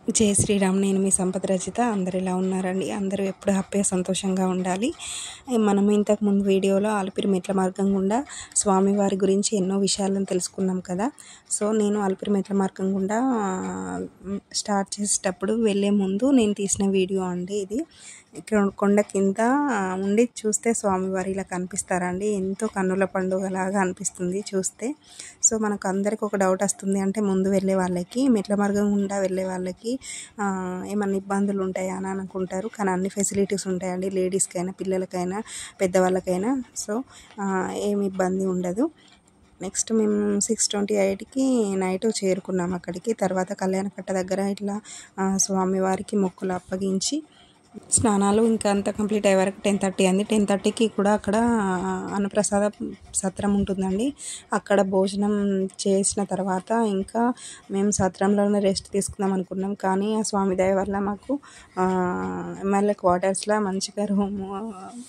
జై శ్రీరామ్. నేను మీ సంపద రచిత. అందరు ఎలా ఉన్నారండి? అందరూ ఎప్పుడు హ్యాపీగా సంతోషంగా ఉండాలి. మనం ఇంతకుముందు వీడియోలో అలిపిరి మెట్ల మార్గం గుండా స్వామివారి గురించి ఎన్నో విషయాలను తెలుసుకున్నాం కదా. సో నేను అలిపిరి మెట్ల మార్గం గుండా స్టార్ట్ చేసేటప్పుడు వెళ్ళే ముందు నేను తీసిన వీడియో అండి ఇది. ఇక్కడ కొండ కింద ఉండి చూస్తే స్వామివారి ఇలా కనిపిస్తారండి. ఎంతో కన్నుల పండుగలాగా అనిపిస్తుంది చూస్తే. సో మనకు అందరికి ఒక డౌట్ వస్తుంది, అంటే ముందు వెళ్ళే వాళ్ళకి, మెట్ల మార్గం గుండా వెళ్ళే వాళ్ళకి ఏమన్నా ఇబ్బందులు ఉంటాయా అని అనుకుంటారు. కానీ అన్ని ఫెసిలిటీస్ ఉంటాయండి, లేడీస్కైనా పిల్లలకైనా పెద్దవాళ్ళకైనా. సో ఏమి ఇబ్బంది ఉండదు. నెక్స్ట్ మేము 6:28కి నైట్ చేరుకున్నాం అక్కడికి. తర్వాత కళ్యాణకట్ట దగ్గర ఇట్లా స్వామివారికి మొక్కులు అప్పగించి స్నానాలు ఇంకా అంతా కంప్లీట్ అయ్యే వరకు 10:30 అంది. 10:30కి కూడా అక్కడ అన్నప్రసాద సత్రం ఉంటుందండి. అక్కడ భోజనం చేసిన తర్వాత ఇంకా మేము సత్రంలోనే రెస్ట్ తీసుకుందాం అనుకున్నాం. కానీ ఆ స్వామి దయ వల్ల మాకు ఎమ్మెల్యే క్వార్టర్స్లో మంచిగా రూమ్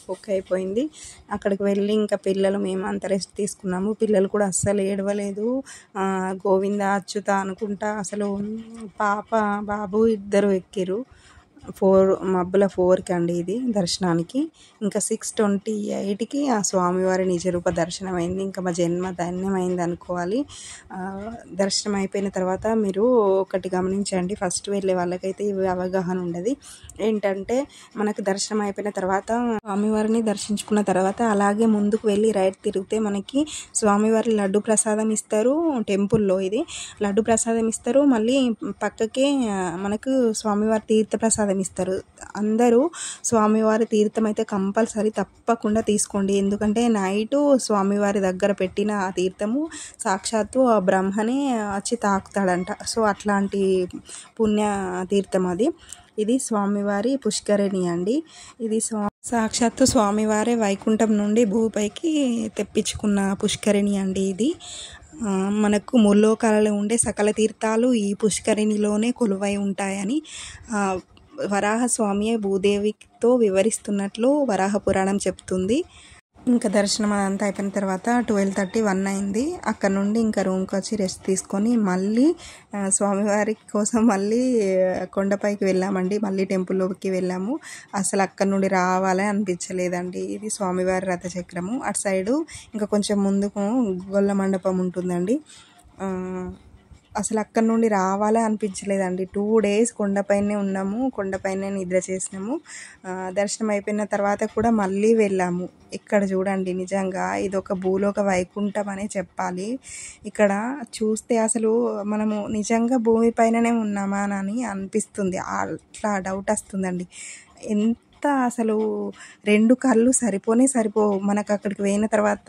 బుక్ అయిపోయింది. అక్కడికి వెళ్ళి ఇంకా పిల్లలు మేము అంత రెస్ట్ తీసుకున్నాము. పిల్లలు కూడా అస్సలు ఏడవలేదు. గోవింద అచ్యుత అనుకుంటా అసలు పాప బాబు ఇద్దరు ఎక్కిరు. 4:00 అండి ఇది దర్శనానికి. ఇంకా 6:28కి ఆ స్వామివారి నిజరూప దర్శనం అయింది. ఇంకా మా జన్మ ధన్యమైంది అనుకోవాలి. దర్శనం అయిపోయిన తర్వాత మీరు ఒకటి గమనించండి, ఫస్ట్ వెళ్ళే వాళ్ళకైతే ఇవి అవగాహన ఉండదు. ఏంటంటే మనకు దర్శనం అయిపోయిన తర్వాత స్వామివారిని దర్శించుకున్న తర్వాత అలాగే ముందుకు వెళ్ళి రైట్ తిరిగితే మనకి స్వామివారి లడ్డు ప్రసాదం ఇస్తారు. టెంపుల్లో ఇది లడ్డు ప్రసాదం ఇస్తారు. మళ్ళీ పక్కకే మనకు స్వామివారి తీర్థ ప్రసాదం ఇస్తారు. అందరూ స్వామివారి తీర్థం అయితే కంపల్సరీ తప్పకుండా తీసుకోండి. ఎందుకంటే నైటు స్వామివారి దగ్గర పెట్టిన ఆ తీర్థము సాక్షాత్తు ఆ బ్రహ్మనే వచ్చి తాకుతాడంట. సో అట్లాంటి పుణ్య తీర్థం అది. ఇది స్వామివారి పుష్కరిణి అండి. ఇది సాక్షాత్తు స్వామివారే వైకుంఠం నుండి భూపైకి తెప్పించుకున్న పుష్కరిణి అండి ఇది. మనకు ముల్లోకాలలో ఉండే సకల తీర్థాలు ఈ పుష్కరిణిలోనే కొలువై ఉంటాయని వరాహస్వామియే భూదేవితో వివరిస్తున్నట్లు వరాహ పురాణం చెప్తుంది. ఇంకా దర్శనం అదంతా అయిపోయిన తర్వాత 12:30-1 అయింది. అక్కడ నుండి ఇంకా రూమ్కి వచ్చి రెస్ట్ తీసుకొని మళ్ళీ స్వామివారి కోసం మళ్ళీ కొండపైకి వెళ్ళామండి. మళ్ళీ టెంపుల్లోకి వెళ్ళాము. అసలు అక్కడ నుండి రావాలని అనిపించలేదండి. ఇది స్వామివారి రథచక్రము. అటు సైడు ఇంకా కొంచెం ముందుకు గొల్ల మండపం ఉంటుందండి. అసలు అక్కడ నుండి రావాలే అనిపించలేదండి. 2 days కొండపైనే ఉన్నాము, కొండపైనే నిద్ర చేసినాము. దర్శనం అయిపోయిన తర్వాత కూడా మళ్ళీ వెళ్ళాము. ఇక్కడ చూడండి, నిజంగా ఇది ఒక భూలోక వైకుంఠం అనే చెప్పాలి. ఇక్కడ చూస్తే అసలు మనము నిజంగా భూమిపైననే ఉన్నామా అని అనిపిస్తుంది. అట్లా డౌట్ వస్తుందండి. అసలు 2 కళ్ళు సరిపోవు. మనకు అక్కడికి పోయిన తర్వాత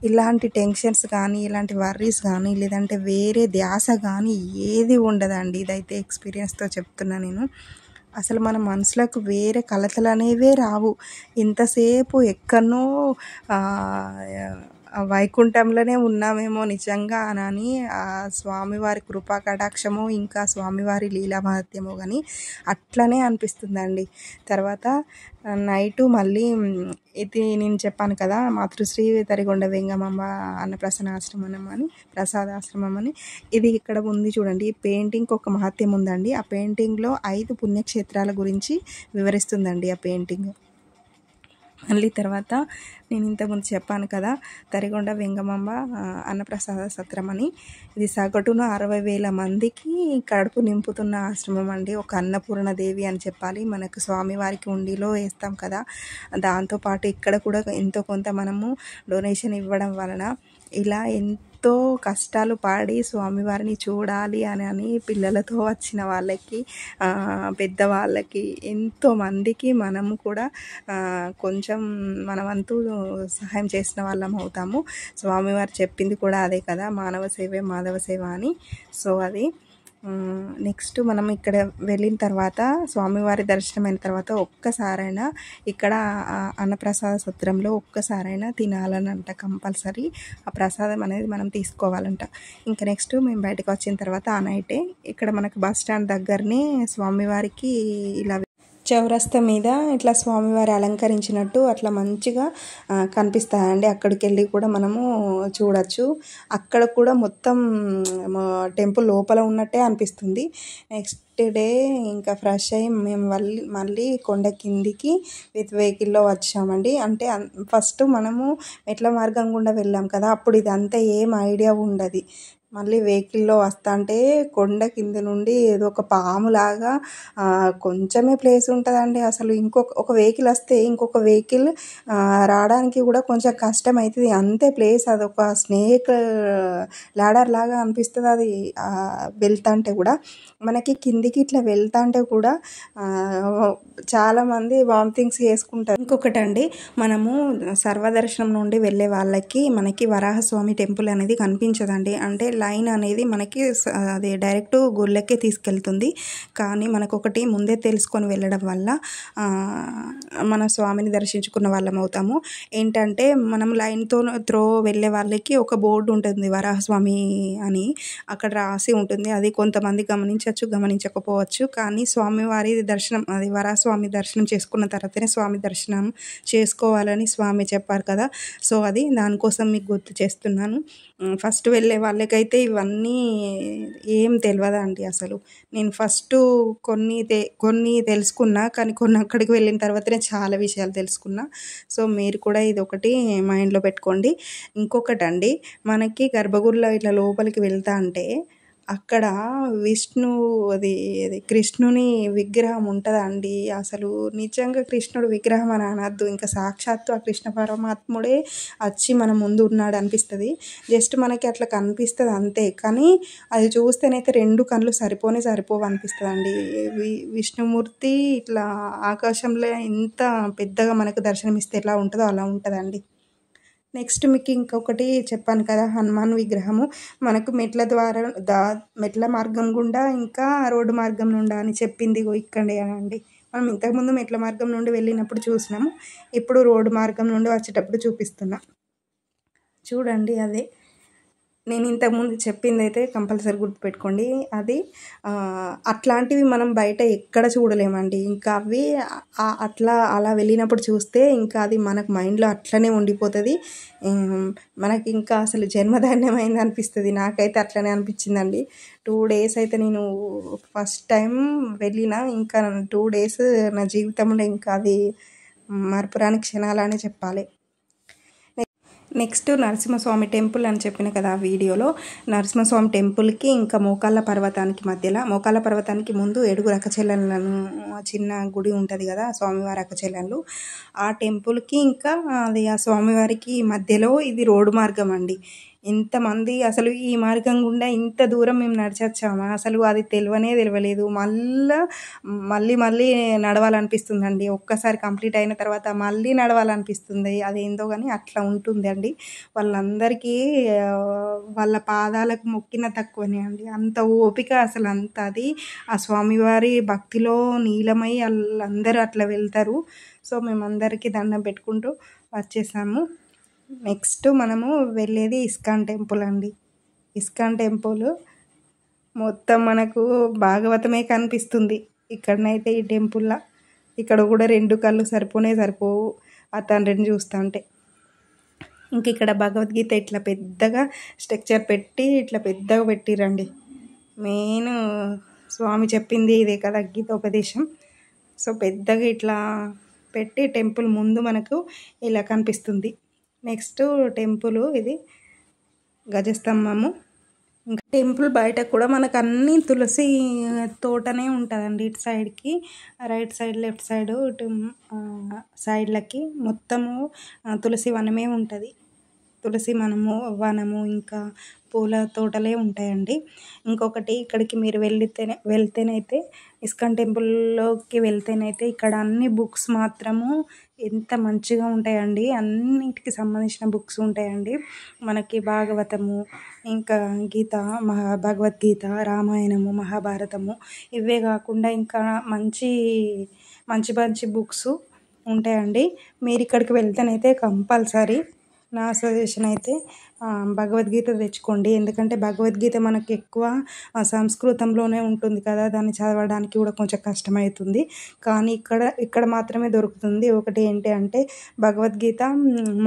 ఇలాంటి టెన్షన్స్ కానీ, ఇలాంటి వర్రీస్ కానీ, లేదంటే వేరే ధ్యాస కానీ ఏది ఉండదండి. ఇదైతే ఎక్స్పీరియన్స్తో చెప్తున్నా నేను. అసలు మన మనసులకు వేరే కలతలు అనేవే రావు. ఇంతసేపు ఎక్కడనో వైకుంఠంలోనే ఉన్నామేమో నిజంగా అని ఆ స్వామివారి కృపా కటాక్షమో ఇంకా స్వామివారి లీలా మహత్యమో కానీ అట్లనే అనిపిస్తుందండి. తర్వాత నైటు మళ్ళీ ఇది నేను చెప్పాను కదా, మాతృశ్రీ తరిగొండ వెంగమాంబ ప్రసాదాశ్రమం అని ఇది ఇక్కడ ఉంది చూడండి. ఈ పెయింటింగ్కి ఒక మహత్యం ఉందండి. ఆ పెయింటింగ్లో 5 పుణ్యక్షేత్రాల గురించి వివరిస్తుందండి ఆ పెయింటింగ్. మళ్ళీ తర్వాత నేను ఇంతకుముందు చెప్పాను కదా, తరిగొండ వెంగమాంబ అన్నప్రసాద సత్రం అని. ఇది సగటున 60,000 మందికి కడుపు నింపుతున్న ఆశ్రమం అండి. ఒక అన్నపూర్ణ దేవి అని చెప్పాలి. మనకు స్వామివారికి ఉండిలో వేస్తాం కదా, దాంతోపాటు ఇక్కడ కూడా ఎంతో కొంత మనము డొనేషన్ ఇవ్వడం వలన ఇలా ఎంతో కష్టాలు పడి స్వామివారిని చూడాలి అని పిల్లలతో వచ్చిన వాళ్ళకి, పెద్దవాళ్ళకి, ఎంతోమందికి మనము కూడా కొంచెం మనవంతు సహాయం చేసిన వాళ్ళం అవుతాము. స్వామివారు చెప్పింది కూడా అదే కదా, మానవ సేవే మాధవ సేవ అని. సో అది నెక్స్ట్ మనం ఇక్కడ వెళ్ళిన తర్వాత స్వామివారి దర్శనం అయిన తర్వాత ఒక్కసారైనా ఇక్కడ అన్నప్రసాద సత్రంలో ఒక్కసారైనా తినాలని అంట కంపల్సరీ. ఆ ప్రసాదం అనేది మనం తీసుకోవాలంట. ఇంకా నెక్స్ట్ మేము బయటకు వచ్చిన తర్వాత ఆ నైటే ఇక్కడ మనకు బస్ స్టాండ్ దగ్గరనే స్వామివారికి ఇలా చౌరస్తా మీద ఇట్లా స్వామివారి అలంకరించినట్టు అట్లా మంచిగా కనిపిస్తాయండి. అక్కడికి వెళ్ళి కూడా మనము చూడొచ్చు. అక్కడ కూడా మొత్తం టెంపుల్ లోపల ఉన్నట్టే అనిపిస్తుంది. నెక్స్ట్ డే ఇంకా ఫ్రెష్ అయ్యి మేము మళ్ళీ కొండ కిందికి విత్ వెహికల్లో వచ్చామండి. అంటే ఫస్ట్ మనము మెట్ల మార్గం గుండా వెళ్ళాం కదా, అప్పుడు ఇదంతా ఏం ఐడియా ఉండదు. మళ్ళీ వెహికల్లో వస్తుంటే కొండ కింద నుండి ఏదో ఒక పాములాగా కొంచెమే ప్లేస్ ఉంటుందండి. అసలు ఒక వెహికల్ వస్తే ఇంకొక వెహికల్ రావడానికి కూడా కొంచెం కష్టం అవుతుంది. అంతే ప్లేస్, అదొక స్నేక్ ల్యాడర్ లాగా అనిపిస్తుంది. అది వెళ్తుంటే కూడా మనకి కిందికి ఇట్లా వెళ్తుంటే కూడా చాలామంది వామిటింగ్స్ చేసుకుంటారు. ఇంకొకటి అండి, మనము సర్వదర్శనం నుండి వెళ్ళే వాళ్ళకి మనకి వరాహస్వామి టెంపుల్ అనేది కనిపించదండి. అంటే లైన్ అనేది మనకి అది డైరెక్ట్ గుళ్ళకే తీసుకెళ్తుంది. కానీ మనకు ఒకటి ముందే తెలుసుకొని వెళ్ళడం వల్ల మన స్వామిని దర్శించుకున్న వాళ్ళం అవుతాము. ఏంటంటే మనం లైన్తో త్రో వెళ్ళే వాళ్ళకి ఒక బోర్డు ఉంటుంది వరాహస్వామి అని, అక్కడ రాసి ఉంటుంది. అది కొంతమంది గమనించవచ్చు, గమనించకపోవచ్చు. కానీ స్వామివారి దర్శనం, అది వరాహస్వామి దర్శనం చేసుకున్న తర్వాతనే స్వామి దర్శనం చేసుకోవాలని స్వామి చెప్పారు కదా. సో అది దానికోసం మీకు గుర్తు చేస్తున్నాను. ఫస్ట్ వెళ్ళే వాళ్ళకైతే ఇవన్నీ ఏం తెలియదండి. అసలు నేను ఫస్ట్ కొన్ని తెలుసుకున్నా, కానీ కొన్ని అక్కడికి వెళ్ళిన తర్వాతనే చాలా విషయాలు తెలుసుకున్నా. సో మీరు కూడా ఇది ఒకటి మైండ్లో పెట్టుకోండి. ఇంకొకటి అండి, మనకి గర్భగుడిలో ఇట్లా లోపలికి వెళ్తా అంటే అక్కడ అది కృష్ణుని విగ్రహం ఉంటుందండి. అసలు నిజంగా కృష్ణుడు విగ్రహం అని అనద్దు, ఇంకా సాక్షాత్తు ఆ కృష్ణ పరమాత్ముడే వచ్చి మన ముందు ఉన్నాడు అనిపిస్తుంది. జస్ట్ మనకి అట్లా కనిపిస్తుంది అంతే, కానీ అది చూస్తేనైతే 2 కళ్ళు సరిపోవు అనిపిస్తుంది అండి. విష్ణుమూర్తి ఇట్లా ఆకాశంలో ఎంత పెద్దగా మనకు దర్శనమిస్తే ఎలా ఉంటుందో అలా ఉంటుందండి. నెక్స్ట్ మీకు ఇంకొకటి చెప్పాను కదా, హనుమాన్ విగ్రహము మనకు మెట్ల మార్గం గుండా ఇంకా రోడ్డు మార్గం నుండా అని చెప్పింది ఇక్కడే అండి. మనం ఇంతకుముందు మెట్ల మార్గం నుండి వెళ్ళినప్పుడు చూసినాము, ఇప్పుడు రోడ్డు మార్గం నుండి వచ్చేటప్పుడు చూపిస్తున్నా చూడండి. అదే నేను ఇంతకుముందు చెప్పింది అయితే కంపల్సరీ గుర్తుపెట్టుకోండి. అది అట్లాంటివి మనం బయట ఎక్కడ చూడలేమండి. ఇంకా అవి అలా వెళ్ళినప్పుడు చూస్తే ఇంకా అది మనకు మైండ్లో అట్లనే ఉండిపోతుంది. మనకి ఇంకా అసలు జన్మధాన్యమైంది అనిపిస్తుంది. నాకైతే అట్లనే అనిపించిందండి. 2 days అయితే నేను ఫస్ట్ టైం వెళ్ళిన, ఇంకా 2 days నా జీవితంలో ఇంకా అది మరపురాని క్షణాలనే చెప్పాలి. నెక్స్ట్ నరసింహస్వామి టెంపుల్ అని చెప్పిన కదా ఆ వీడియోలో, నరసింహస్వామి టెంపుల్కి ఇంకా మోకాళ్ళ పర్వతానికి మధ్యలో, మోకాళ్ళ పర్వతానికి ముందు 7 అక్కచెల్లెళ్ళను చిన్న గుడి ఉంటుంది కదా, స్వామివారి అక్కచెల్లెళ్ళు, ఆ టెంపుల్కి ఇంకా అది ఆ స్వామివారికి మధ్యలో ఇది రోడ్డు మార్గం అండి. ఇంతమంది అసలు ఈ మార్గం గుండా ఇంత దూరం మేము నడిచొచ్చామా, అసలు అది తెలియలేదు. మళ్ళీ నడవాలనిపిస్తుందండి. ఒక్కసారి కంప్లీట్ అయిన తర్వాత మళ్ళీ నడవాలనిపిస్తుంది. అదేందో కానీ అట్లా ఉంటుంది అండి. వాళ్ళందరికీ వాళ్ళ పాదాలకు మొక్కిన తక్కువనే అండి. అంత ఓపిక అసలు అంత, అది ఆ స్వామివారి భక్తిలో నీలమై వాళ్ళందరూ అట్లా వెళ్తారు. సో మేమందరికీ దండం పెట్టుకుంటూ వచ్చేసాము. నెక్స్ట్ మనము వెళ్ళేది ఇస్కాన్ టెంపుల్ అండి. ఇస్కాన్ టెంపుల్ మొత్తం మనకు భాగవతమే కనిపిస్తుంది ఇక్కడనైతే. ఈ టెంపుల్లో ఇక్కడ కూడా 2 కళ్ళు సరిపోవు ఆ తండ్రిని చూస్తుంటే. ఇంక ఇక్కడ భగవద్గీత ఇట్లా పెద్దగా స్ట్రక్చర్ పెట్టి ఇట్లా పెద్దగా పెట్టిరండి. మెయిన్ స్వామి చెప్పింది ఇదే కదా, గీతోపదేశం. సో పెద్దగా ఇట్లా పెట్టి టెంపుల్ ముందు మనకు ఇలా కనిపిస్తుంది. నెక్స్ట్ టెంపుల్ ఇది గజస్తంభము. ఇంకా టెంపుల్ బయట కూడా మనకు అన్ని తులసి తోటనే ఉంటుందండి. ఇటు సైడ్కి రైట్ సైడ్, లెఫ్ట్ సైడ్, ఇటు సైడ్లకి మొత్తము తులసి వనమే ఉంటుంది. తులసి వనము ఇంకా పూల తోటలే ఉంటాయండి. ఇంకొకటి, ఇక్కడికి మీరు వెళ్తేనైతే ఇస్కాన్ టెంపుల్లోకి వెళ్తేనైతే ఇక్కడ అన్ని బుక్స్ మాత్రము ఎంత మంచిగా ఉంటాయండి. అన్నిటికి సంబంధించిన బుక్స్ ఉంటాయండి. మనకి భాగవతము, ఇంకా భగవద్గీత, రామాయణము, మహాభారతము, ఇవే కాకుండా ఇంకా మంచి మంచి బుక్స్ ఉంటాయండి. మీరు ఇక్కడికి వెళ్తేనైతే కంపల్సరీ నా సజెషన్ అయితే భగవద్గీత తెచ్చుకోండి. ఎందుకంటే భగవద్గీత మనకి ఎక్కువ సంస్కృతంలోనే ఉంటుంది కదా, దాన్ని చదవడానికి కూడా కొంచెం కష్టమవుతుంది. కానీ ఇక్కడ మాత్రమే దొరుకుతుంది. ఒకటి ఏంటి అంటే భగవద్గీత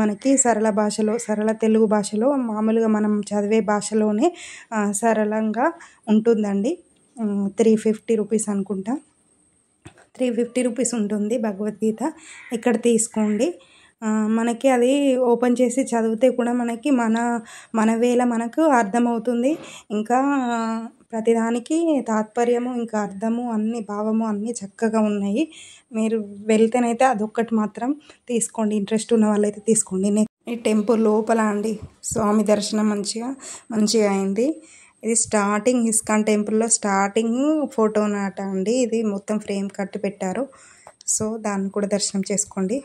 మనకి సరళ తెలుగు భాషలో మామూలుగా మనం చదివే భాషలోనే సరళంగా ఉంటుందండి. 350 రూపీస్ అనుకుంటా, 350 రూపీస్ ఉంటుంది భగవద్గీత. ఇక్కడ తీసుకోండి. మనకి అది ఓపెన్ చేసి చదివితే కూడా మనకి మన వేళ మనకు అర్థమవుతుంది. ఇంకా ప్రతిదానికి తాత్పర్యము, ఇంకా అర్థము, అన్ని భావము అన్నీ చక్కగా ఉన్నాయి. మీరు వెళ్తేనైతే అదొక్కటి మాత్రం తీసుకోండి. ఇంట్రెస్ట్ ఉన్న వాళ్ళైతే తీసుకోండి. ఈ టెంపుల్ లోపల అండి స్వామి దర్శనం మంచిగా అయింది. ఇది స్టార్టింగ్ ఇస్కాన్ టెంపుల్లో స్టార్టింగ్ ఫోటో నాట అండి. ఇది మొత్తం ఫ్రేమ్ కట్టి పెట్టారు. సో దాన్ని కూడా దర్శనం చేసుకోండి.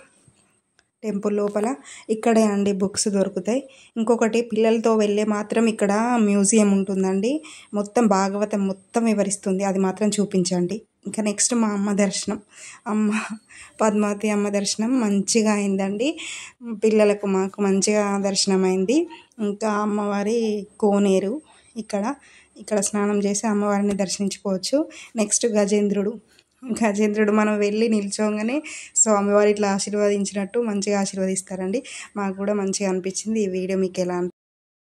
టెంపుల్ లోపల ఇక్కడే అండి బుక్స్ దొరుకుతాయి. ఇంకొకటి పిల్లలతో వెళ్ళే మాత్రం ఇక్కడ మ్యూజియం ఉంటుందండి. మొత్తం భాగవతం మొత్తం వివరిస్తుంది. అది మాత్రం చూపించండి. ఇంకా నెక్స్ట్ మా అమ్మ దర్శనం, పద్మావతి అమ్మ దర్శనం మంచిగా అయిందండి. పిల్లలకు మాకు మంచిగా దర్శనం అయింది. ఇంకా అమ్మవారి కోనేరు, ఇక్కడ స్నానం చేసి అమ్మవారిని దర్శించుకోవచ్చు. నెక్స్ట్ గజేంద్రుడు మనం వెళ్ళి నిల్చోగానే స్వామివారు ఇట్లా ఆశీర్వదించినట్టు మంచిగా ఆశీర్వదిస్తారండి. మాకు కూడా మంచిగా అనిపించింది. ఈ వీడియో మీకు ఎలా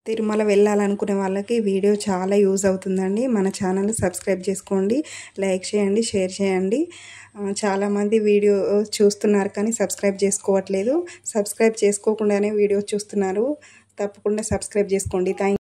తిరుమల వెళ్ళాలనుకునే వాళ్ళకి వీడియో చాలా యూజ్ అవుతుందండి. మన ఛానల్ సబ్స్క్రైబ్ చేసుకోండి, లైక్ చేయండి, షేర్ చేయండి. చాలామంది వీడియో చూస్తున్నారు కానీ సబ్స్క్రైబ్ చేసుకోవట్లేదు. సబ్స్క్రైబ్ చేసుకోకుండానే వీడియో చూస్తున్నారు. తప్పకుండా సబ్స్క్రైబ్ చేసుకోండి.